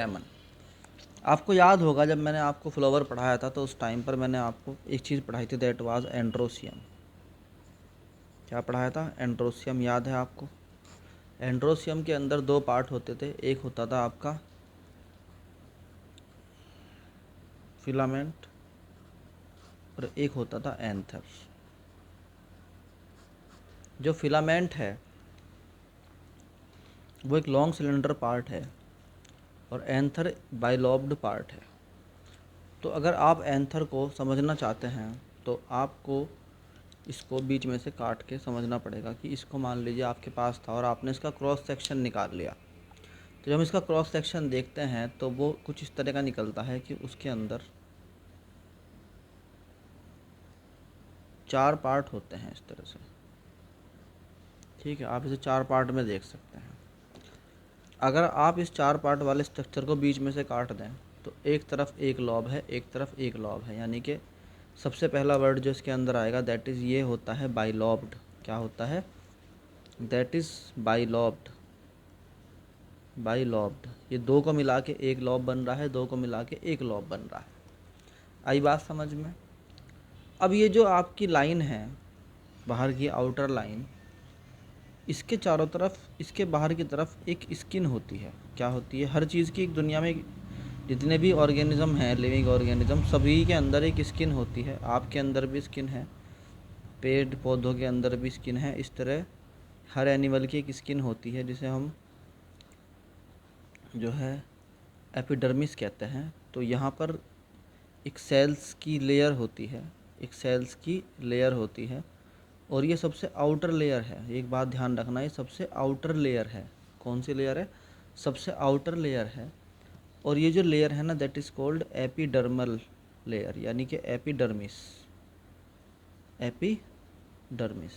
स्टेमन। आपको याद होगा जब मैंने आपको फ्लावर पढ़ाया था तो उस टाइम पर मैंने आपको एक चीज़ पढ़ाई थी, दैट वाज एंड्रोसियम। क्या पढ़ाया था? एंड्रोसियम। याद है आपको? एंड्रोसियम के अंदर दो पार्ट होते थे, एक होता था आपका फिलामेंट और एक होता था एंथर। जो फिलामेंट है वो एक लॉन्ग सिलेंडर पार्ट है और एंथर बाइलॉब्ड पार्ट है। तो अगर आप एंथर को समझना चाहते हैं तो आपको इसको बीच में से काट के समझना पड़ेगा कि इसको मान लीजिए आपके पास था और आपने इसका क्रॉस सेक्शन निकाल लिया। तो जब हम इसका क्रॉस सेक्शन देखते हैं तो वो कुछ इस तरह का निकलता है कि उसके अंदर 4 पार्ट होते हैं इस तरह से। ठीक है, आप इसे 4 पार्ट में देख सकते हैं। अगर आप इस 4 पार्ट वाले स्ट्रक्चर को बीच में से काट दें तो एक तरफ एक लॉब है, एक तरफ एक लॉब है, यानी कि सबसे पहला वर्ड जो इसके अंदर आएगा दैट इज़ ये होता है बाइलॉब्ड। क्या होता है? That is बाइलॉब्ड। बाइलॉब्ड, ये दो को मिला के एक लॉब बन रहा है, दो को मिला के एक लॉब बन रहा है। आई बात समझ में? अब ये जो आपकी लाइन है बाहर की आउटर लाइन, इसके चारों तरफ, इसके बाहर की तरफ एक स्किन होती है। क्या होती है? हर चीज़ की दुनिया में जितने भी ऑर्गेनिज्म हैं, लिविंग ऑर्गेनिज्म, सभी के अंदर एक स्किन होती है। आपके अंदर भी स्किन है, पेड़ पौधों के अंदर भी स्किन है। इस तरह हर एनिमल की एक स्किन होती है जिसे हम जो है एपिडर्मिस कहते हैं। तो यहाँ पर एक सेल्स की लेयर होती है, एक सेल्स की लेयर होती है और ये सबसे आउटर लेयर है। एक बात ध्यान रखना, ये सबसे आउटर लेयर है। कौन सी लेयर है? सबसे आउटर लेयर है। और ये जो लेयर है ना that is called epidermal layer, यानी कि एपिडर्मिस। एपिडर्मिस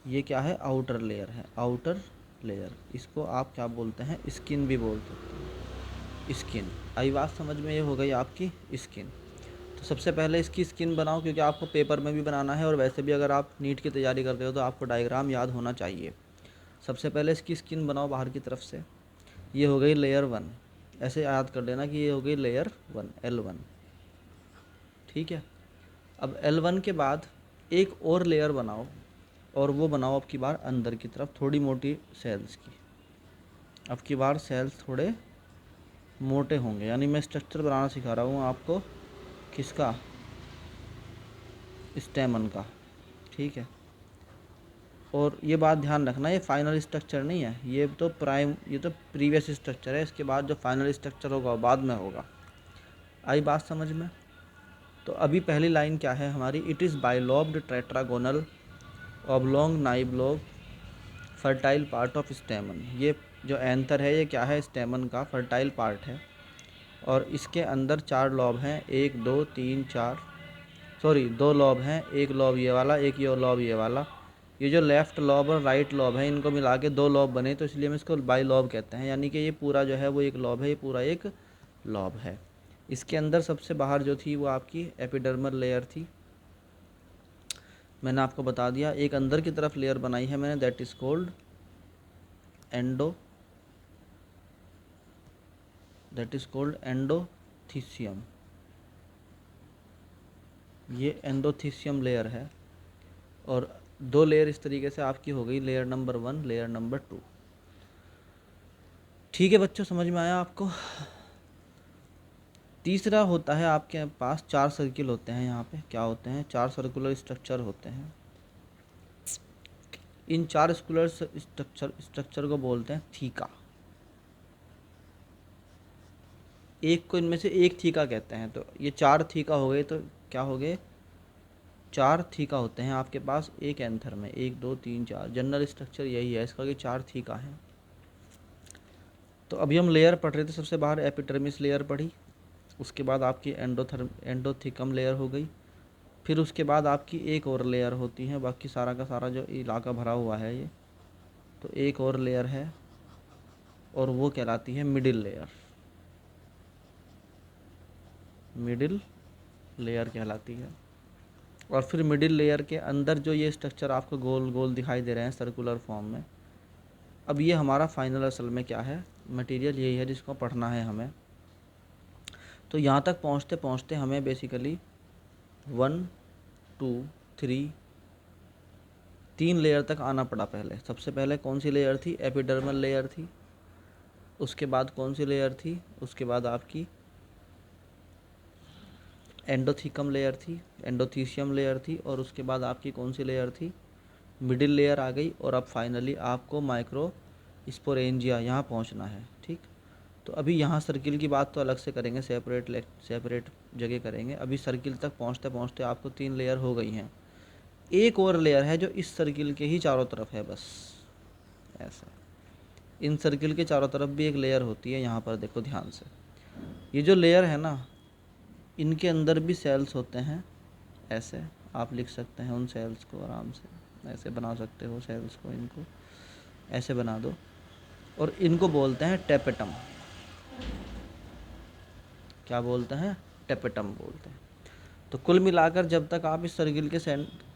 ये क्या है? आउटर लेयर है, आउटर लेयर। इसको आप क्या बोलते हैं? स्किन भी बोल सकते हैं, स्किन। आई बात समझ में? ये हो गई आपकी स्किन। तो सबसे पहले इसकी स्किन बनाओ, क्योंकि आपको पेपर में भी बनाना है और वैसे भी अगर आप नीट की तैयारी कर रहे हो तो आपको डायग्राम याद होना चाहिए। सबसे पहले इसकी स्किन बनाओ बाहर की तरफ से। ये हो गई लेयर 1। ऐसे याद कर लेना कि ये हो गई लेयर 1, L1। ठीक है, अब L1 के बाद एक और लेयर बनाओ और वो बनाओ अब की बार अंदर की तरफ थोड़ी मोटी सेल्स की। अब की बार सेल्स थोड़े मोटे होंगे, यानी मैं स्ट्रक्चर बनाना सिखा रहा हूँ आपको। किसका? स्टेमन का। ठीक है, और ये बात ध्यान रखना, ये फाइनल स्ट्रक्चर नहीं है, ये तो प्रीवियस स्ट्रक्चर है। इसके बाद जो फाइनल स्ट्रक्चर होगा वो बाद में होगा। आई बात समझ में? तो अभी पहली लाइन क्या है हमारी? It is bilobed tetragonal oblong नाइबलोब फर्टाइल पार्ट ऑफ स्टेमन। ये जो एंथर है ये क्या है? स्टेमन का फर्टाइल पार्ट है और इसके अंदर 4 लॉब हैं, 1 2 3 4, सॉरी 2 लॉब हैं, एक लॉब ये वाला, एक ये लॉब ये वाला। ये जो लेफ़्ट लॉब और राइट लॉब है इनको मिला के 2 लॉब बने, तो इसलिए हम इसको बाई लॉब कहते हैं। यानी कि ये पूरा जो है वो एक लॉब है, ये पूरा एक लॉब है। इसके अंदर सबसे बाहर जो थी वो आपकी एपिडर्मल लेयर थी, मैंने आपको बता दिया। एक अंदर की तरफ लेयर बनाई है मैंने, that is cold endo, that is cold endothecium. ये एंडोथीसियम लेयर है और 2 लेयर इस तरीके से आपकी हो गई, लेयर नंबर 1, लेयर नंबर 2। ठीक है बच्चों, समझ में आया आपको? तीसरा होता है आपके पास 4 सर्किल होते हैं। यहाँ पे क्या होते हैं? 4 सर्कुलर स्ट्रक्चर होते हैं। इन 4 सर्कुलर स्ट्रक्चर को बोलते हैं थीका। एक को इनमें से एक थीका कहते हैं। तो ये 4 थीका हो गए, तो क्या हो गए? 4 थीका होते हैं आपके पास एक एंथर में, 1 2 3 4। जनरल स्ट्रक्चर यही है इसका कि 4 थीका हैं। तो अभी हम लेयर पढ़ रहे थे, सबसे बाहर एपिडर्मिस लेयर पढ़ी, उसके बाद आपकी एंडोथीकम लेयर हो गई, फिर उसके बाद आपकी एक और लेयर होती है। बाकी सारा का सारा जो इलाका भरा हुआ है ये, तो एक और लेयर है और वो कहलाती है मिडिल लेयर। मिडिल लेयर कहलाती है। और फिर मिडिल लेयर के अंदर जो ये स्ट्रक्चर आपको गोल गोल दिखाई दे रहे हैं सर्कुलर फॉर्म में, अब ये हमारा फाइनल असल में क्या है? मटेरियल यही है जिसको पढ़ना है हमें। तो यहाँ तक पहुँचते पहुँचते हमें बेसिकली 1 2 3 3 लेयर तक आना पड़ा। पहले सबसे पहले कौन सी लेयर थी? एपिडर्मल लेयर थी। उसके बाद कौन सी लेयर थी? उसके बाद आपकी एंडोथीकम लेयर थी, एंडोथीसियम लेयर थी, और उसके बाद आपकी कौन सी लेयर थी? मिडिल लेयर आ गई। और अब फाइनली आपको माइक्रो स्पोरेंजिया यहाँ पहुँचना है। ठीक, तो अभी यहाँ सर्किल की बात तो अलग से करेंगे, सेपरेट जगह करेंगे। अभी सर्किल तक पहुँचते पहुँचते आपको 3 लेयर हो गई हैं। एक और लेयर है जो इस सर्किल के ही चारों तरफ है, बस ऐसा। इन सर्किल के चारों तरफ भी एक लेयर होती है। यहाँ पर देखो ध्यान से, ये जो लेयर है ना, इनके अंदर भी सेल्स होते हैं। ऐसे आप लिख सकते हैं उन सेल्स को, आराम से ऐसे बना सकते हो सेल्स को, इनको ऐसे बना दो। और इनको बोलते हैं टेपेटम। क्या बोलते हैं? टेपेटम बोलते हैं। तो कुल मिलाकर जब तक आप इस सर्किल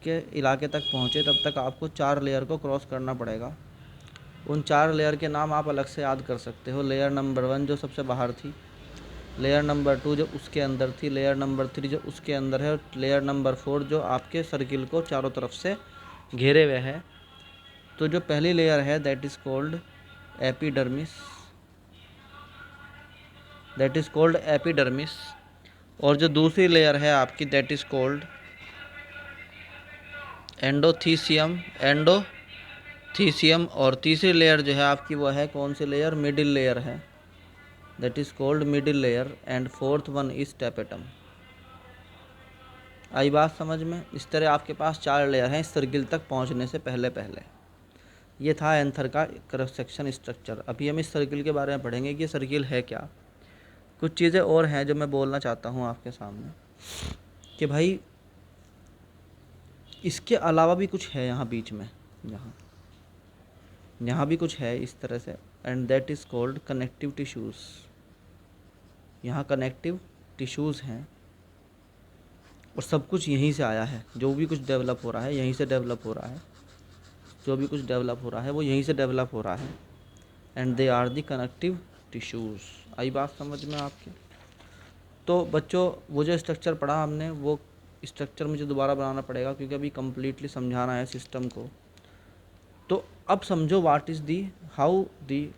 के इलाके तक पहुँचे, तब तक आपको 4 लेयर को क्रॉस करना पड़ेगा। उन 4 लेयर के नाम आप अलग से याद कर सकते हो। लेयर नंबर 1 जो सबसे बाहर थी, लेयर नंबर 2 जो उसके अंदर थी, लेयर नंबर 3 जो उसके अंदर है, और लेयर नंबर 4 जो आपके सर्किल को चारों तरफ से घेरे हुए है। तो जो पहली लेयर है दैट इज़ कॉल्ड एपिडर्मिस, और जो दूसरी लेयर है आपकी दैट इज़ कॉल्ड एंडोथीसियम, और तीसरी लेयर जो है आपकी वो है कौन सी लेयर? मिडिल लेयर है, that is called middle layer, and fourth one is tapetum. आई बात समझ में? इस तरह आपके पास 4 लेयर हैं इस सर्किल तक पहुंचने से पहले पहले। ये था एंथर का क्रॉस सेक्शन स्ट्रक्चर। अभी हम इस सर्किल के बारे में पढ़ेंगे कि सर्किल है क्या। कुछ चीज़ें और हैं जो मैं बोलना चाहता हूँ आपके सामने, कि भाई इसके अलावा भी कुछ है यहाँ बीच में, यहाँ भी कुछ है इस तरह से, and that is called connective tissues. यहाँ कनेक्टिव टिश्यूज़ हैं, और सब कुछ यहीं से आया है। जो भी कुछ डेवलप हो रहा है यहीं से डेवलप हो रहा है, जो भी कुछ डेवलप हो रहा है वो यहीं से डेवलप हो रहा है, and they are the connective tissues. आई बात समझ में आपके? तो बच्चों, वो जो स्ट्रक्चर पढ़ा हमने, वो स्ट्रक्चर मुझे दोबारा बनाना पड़ेगा क्योंकि अभी कम्प्लीटली समझाना है सिस्टम को। तो अब समझो what is the, how the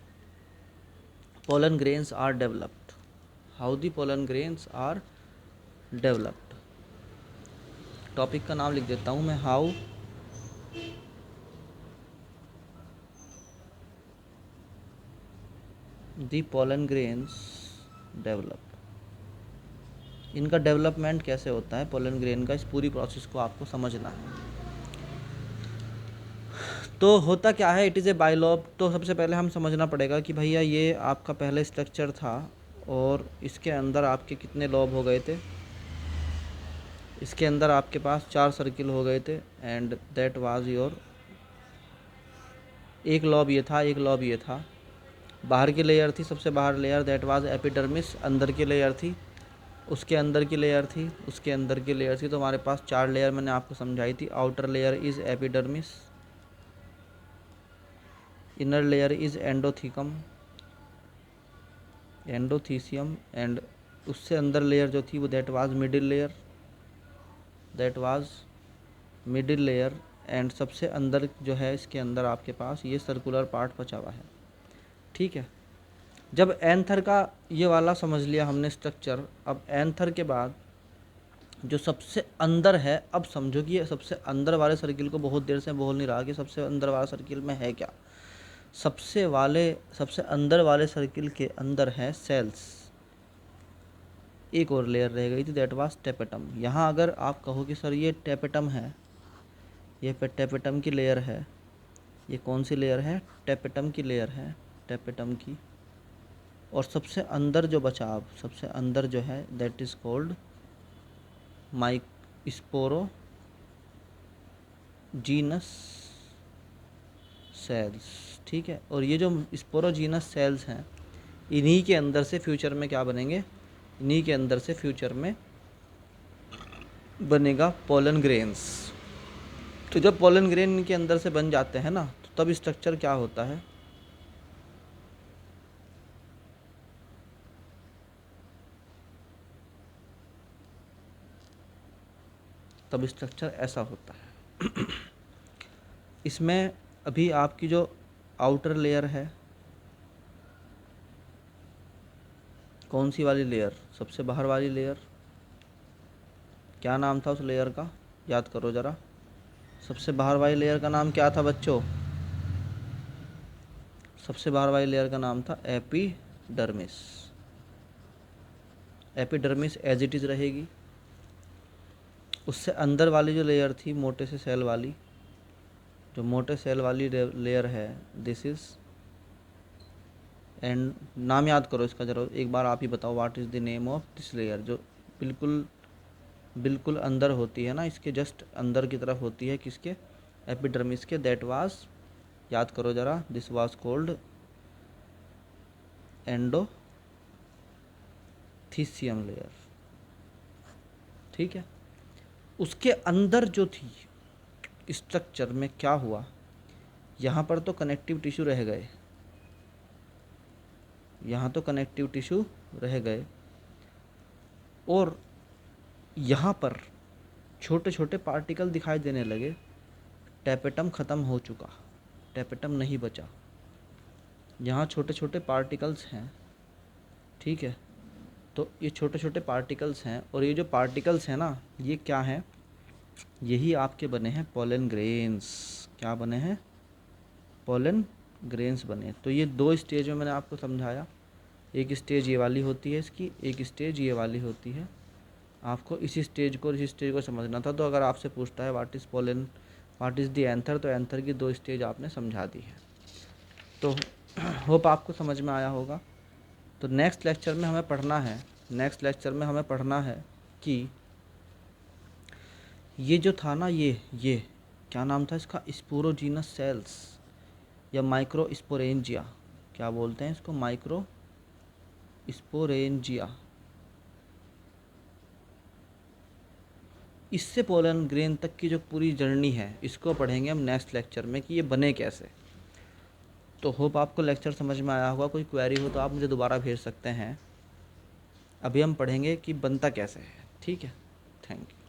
pollen grains are developed, how the pollen grains are developed. Topic का नाम लिख देता हूँ मैं, how the pollen grains develop. इनका डेवलपमेंट कैसे होता है पोलन ग्रेन का, इस पूरी प्रोसेस को आपको समझना है। तो होता क्या है, इट इज़ ए बाइलॉब। तो सबसे पहले हम समझना पड़ेगा कि भैया ये आपका पहले स्ट्रक्चर था, और इसके अंदर आपके कितने लॉब हो गए थे? इसके अंदर आपके पास 4 सर्किल हो गए थे, एंड दैट वाज योर, एक लॉब ये था, एक लॉब ये था। बाहर की लेयर थी, सबसे बाहर लेयर दैट वाज एपिडर्मिस, अंदर की लेयर थी, उसके अंदर की लेयर थी, उसके अंदर की लेयर थी। तो हमारे पास 4 लेयर मैंने आपको समझाई थी। Outer layer is epidermis, inner layer is endothecium, and उससे अंदर लेयर जो थी वो that was middle layer, and सबसे अंदर जो है इसके अंदर आपके पास ये सर्कुलर पार्ट बचा हुआ है। ठीक है, जब एंथर का ये वाला समझ लिया हमने स्ट्रक्चर, अब एंथर के बाद जो सबसे अंदर है, अब समझो कि ये सबसे अंदर वाले सर्किल को बहुत देर से बोल नहीं रहा कि सबसे अंदर वाला सर्किल में है क्या। सबसे अंदर वाले सर्किल के अंदर है सेल्स। एक और लेयर रह गई थी दैट वाज टेपेटम। यहाँ अगर आप कहो कि सर ये टेपेटम है, ये टेपेटम की लेयर है, ये कौन सी लेयर है? टेपेटम की लेयर है, टेपेटम की। और सबसे अंदर जो बचा, अब सबसे अंदर जो है that is called sporogenous cells. ठीक है, और ये जो स्पोरोजीनस सेल्स हैं, इन्हीं के अंदर से फ्यूचर में क्या बनेंगे? इन्हीं के अंदर से फ्यूचर में बनेगा पोलन ग्रेन्स। तो जब पोलन ग्रेन इनके अंदर से बन जाते हैं ना, तो तब स्ट्रक्चर क्या होता है? तब स्ट्रक्चर ऐसा होता है। इसमें अभी आपकी जो आउटर लेयर है, कौन सी वाली लेयर, सबसे बाहर वाली लेयर, क्या नाम था उस लेयर का, याद करो ज़रा। सबसे बाहर वाली लेयर का नाम क्या था बच्चों? सबसे बाहर वाली लेयर का नाम था epidermis. Epidermis as it is रहेगी। उससे अंदर वाली जो लेयर थी मोटे से सेल वाली, जो मोटे सेल वाली लेयर है, दिस इज़, एंड नाम याद करो इसका ज़रा एक बार, आप ही बताओ what is the name of this layer, जो बिल्कुल बिल्कुल अंदर होती है ना, इसके जस्ट अंदर की तरफ होती है, किसके, एपिडर्मिस के। दैट वाज, याद करो ज़रा, this was cold endothecium layer. ठीक है। उसके अंदर जो थी स्ट्रक्चर में क्या हुआ, यहाँ पर तो कनेक्टिव टिश्यू रह गए, यहाँ तो कनेक्टिव टिश्यू रह गए, और यहाँ पर छोटे छोटे पार्टिकल दिखाई देने लगे। टैपेटम ख़त्म हो चुका, टैपेटम नहीं बचा, यहाँ छोटे छोटे पार्टिकल्स हैं। ठीक है। तो ये छोटे छोटे पार्टिकल्स हैं, और ये जो पार्टिकल्स हैं ना, ये क्या हैं, यही आपके बने हैं पोलन ग्रेन्स। क्या बने हैं? पोलन ग्रेन्स बने। तो ये दो स्टेज में मैंने आपको समझाया, एक स्टेज ये वाली होती है इसकी, एक स्टेज ये वाली होती है। आपको इसी स्टेज को इसी स्टेज को समझना था। तो अगर आपसे पूछता है what is pollen, what is the anther, तो एंथर की दो स्टेज आपने समझा दी है। तो होप आपको समझ में आया होगा। तो नेक्स्ट लेक्चर में हमें पढ़ना है, नेक्स्ट लेक्चर में हमें पढ़ना है कि ये जो था ना, ये क्या नाम था इसका, स्पोरोजीनस सेल्स या माइक्रो स्पोरेंजिया, क्या बोलते हैं इसको, माइक्रो स्पोरेंजिया। इससे पोलन ग्रेन तक की जो पूरी जर्नी है, इसको पढ़ेंगे हम नेक्स्ट लेक्चर में कि ये बने कैसे। तो होप आपको लेक्चर समझ में आया होगा। कोई क्वेरी हो तो आप मुझे दोबारा भेज सकते हैं। अभी हम पढ़ेंगे कि बनता कैसे है। ठीक है, थैंक यू।